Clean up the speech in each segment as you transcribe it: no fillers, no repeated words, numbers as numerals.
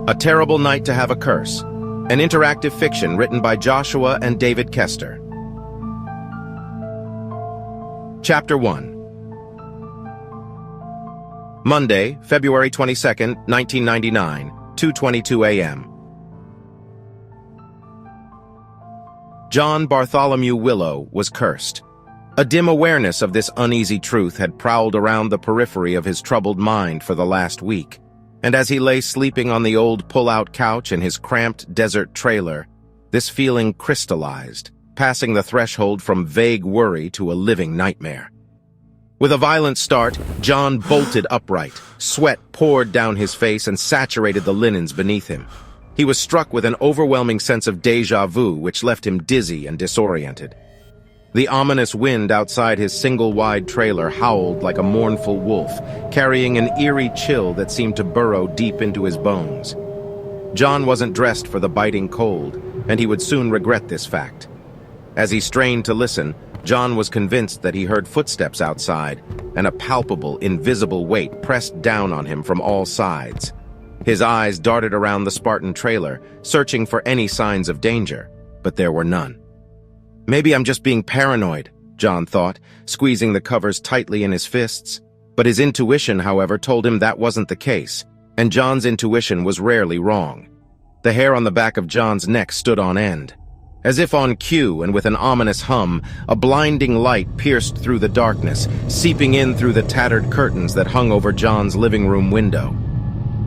A Terrible Night to Have a Curse, an interactive fiction written by Joshua and David Kester. Chapter 1. Monday, February 22nd, 1999, 2:22 a.m. John Bartholomew Willow was cursed. A dim awareness of this uneasy truth had prowled around the periphery of his troubled mind for the last week, and as he lay sleeping on the old pull-out couch in his cramped desert trailer, this feeling crystallized, passing the threshold from vague worry to a living nightmare. With a violent start, John bolted upright. Sweat poured down his face and saturated the linens beneath him. He was struck with an overwhelming sense of déjà vu which left him dizzy and disoriented. The ominous wind outside his single-wide trailer howled like a mournful wolf, carrying an eerie chill that seemed to burrow deep into his bones. John wasn't dressed for the biting cold, and he would soon regret this fact. As he strained to listen, John was convinced that he heard footsteps outside, and a palpable, invisible weight pressed down on him from all sides. His eyes darted around the Spartan trailer, searching for any signs of danger, but there were none. Maybe I'm just being paranoid, John thought, squeezing the covers tightly in his fists. But his intuition, however, told him that wasn't the case, and John's intuition was rarely wrong. The hair on the back of John's neck stood on end. As if on cue and with an ominous hum, a blinding light pierced through the darkness, seeping in through the tattered curtains that hung over John's living room window.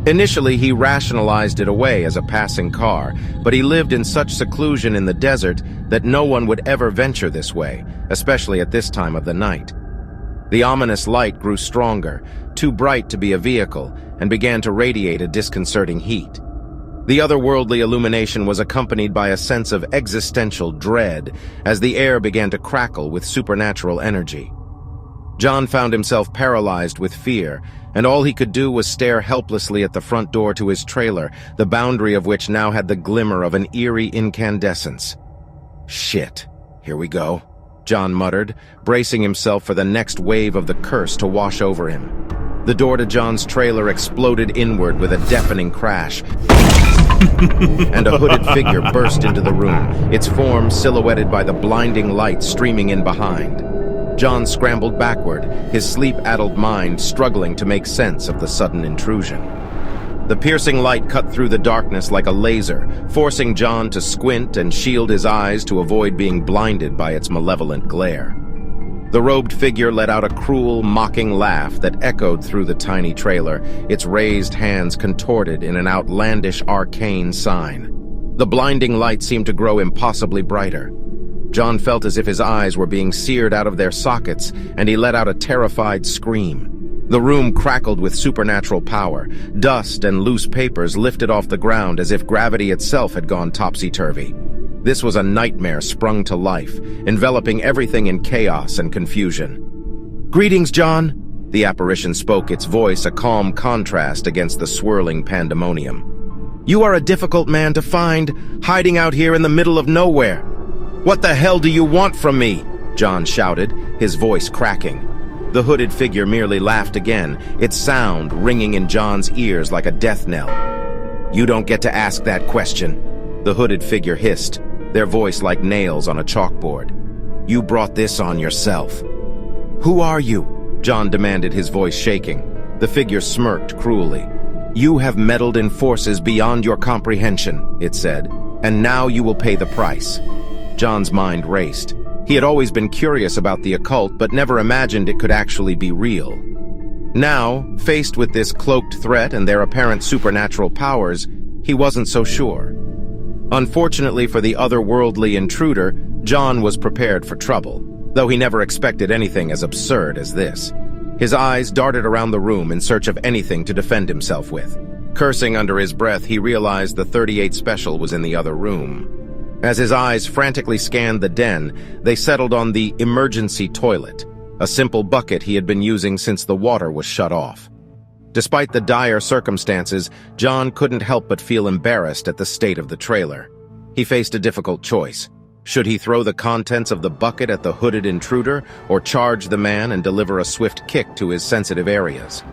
Initially, he rationalized it away as a passing car, but he lived in such seclusion in the desert that no one would ever venture this way, especially at this time of the night. The ominous light grew stronger, too bright to be a vehicle, and began to radiate a disconcerting heat. The otherworldly illumination was accompanied by a sense of existential dread as the air began to crackle with supernatural energy. John found himself paralyzed with fear, and all he could do was stare helplessly at the front door to his trailer, the boundary of which now had the glimmer of an eerie incandescence. "Shit, here we go," John muttered, bracing himself for the next wave of the curse to wash over him. The door to John's trailer exploded inward with a deafening crash, and a hooded figure burst into the room, its form silhouetted by the blinding light streaming in behind. John scrambled backward, his sleep-addled mind struggling to make sense of the sudden intrusion. The piercing light cut through the darkness like a laser, forcing John to squint and shield his eyes to avoid being blinded by its malevolent glare. The robed figure let out a cruel, mocking laugh that echoed through the tiny trailer, its raised hands contorted in an outlandish, arcane sign. The blinding light seemed to grow impossibly brighter. John felt as if his eyes were being seared out of their sockets, and he let out a terrified scream. The room crackled with supernatural power. Dust and loose papers lifted off the ground as if gravity itself had gone topsy-turvy. This was a nightmare sprung to life, enveloping everything in chaos and confusion. "Greetings, John," the apparition spoke, its voice a calm contrast against the swirling pandemonium. "You are a difficult man to find, hiding out here in the middle of nowhere." "What the hell do you want from me?" John shouted, his voice cracking. The hooded figure merely laughed again, its sound ringing in John's ears like a death knell. "You don't get to ask that question," the hooded figure hissed, their voice like nails on a chalkboard. "You brought this on yourself." "Who are you?" John demanded, his voice shaking. The figure smirked cruelly. "You have meddled in forces beyond your comprehension," it said, "and now you will pay the price." John's mind raced. He had always been curious about the occult, but never imagined it could actually be real. Now, faced with this cloaked threat and their apparent supernatural powers, he wasn't so sure. Unfortunately for the otherworldly intruder, John was prepared for trouble, though he never expected anything as absurd as this. His eyes darted around the room in search of anything to defend himself with. Cursing under his breath, he realized the 38 Special was in the other room. As his eyes frantically scanned the den, they settled on the emergency toilet, a simple bucket he had been using since the water was shut off. Despite the dire circumstances, John couldn't help but feel embarrassed at the state of the trailer. He faced a difficult choice. Should he throw the contents of the bucket at the hooded intruder, or charge the man and deliver a swift kick to his sensitive areas?